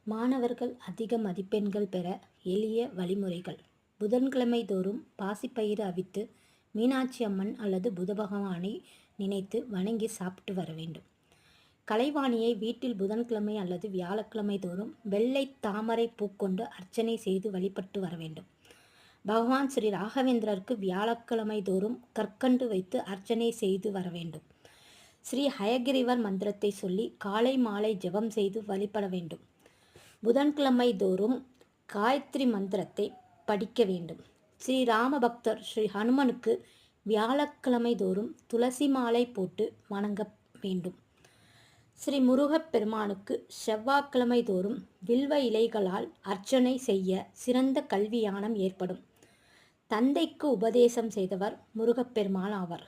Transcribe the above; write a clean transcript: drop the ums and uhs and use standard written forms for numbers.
மாணவர்கள் அதிக மதிப்பெண்கள் பெற எளிய வழிமுறைகள். புதன்கிழமை தோறும் பாசிப்பயிறு அவித்து மீனாட்சி அம்மன் அல்லது புத பகவானை நினைத்து வணங்கி சாப்பிட்டு வர வேண்டும். கலைவாணியை வீட்டில் புதன்கிழமை அல்லது வியாழக்கிழமை தோறும் வெள்ளை தாமரை பூக்கொண்டு அர்ச்சனை செய்து வழிபட்டு வர வேண்டும். பகவான் ஸ்ரீ ராகவேந்திரருக்கு வியாழக்கிழமை தோறும் கற்கண்டு வைத்து அர்ச்சனை செய்து வர வேண்டும். ஸ்ரீ ஹயகிரிவர் மந்திரத்தை சொல்லி காலை மாலை ஜெபம் செய்து வழிபட வேண்டும். புதன்கிழமை தோறும் காயத்ரி மந்திரத்தை படிக்க வேண்டும். ஸ்ரீ ராம பக்தர் ஸ்ரீ ஹனுமனுக்கு வியாழக்கிழமை தோறும் துளசி மாலை போட்டு வணங்க வேண்டும். ஸ்ரீ முருகப்பெருமானுக்கு செவ்வாய்க்கிழமை தோறும் வில்வ இலைகளால் அர்ச்சனை செய்ய சிறந்த கல்வி ஞானம் ஏற்படும். தந்தைக்கு உபதேசம் செய்தவர் முருகப்பெருமான் ஆவார்.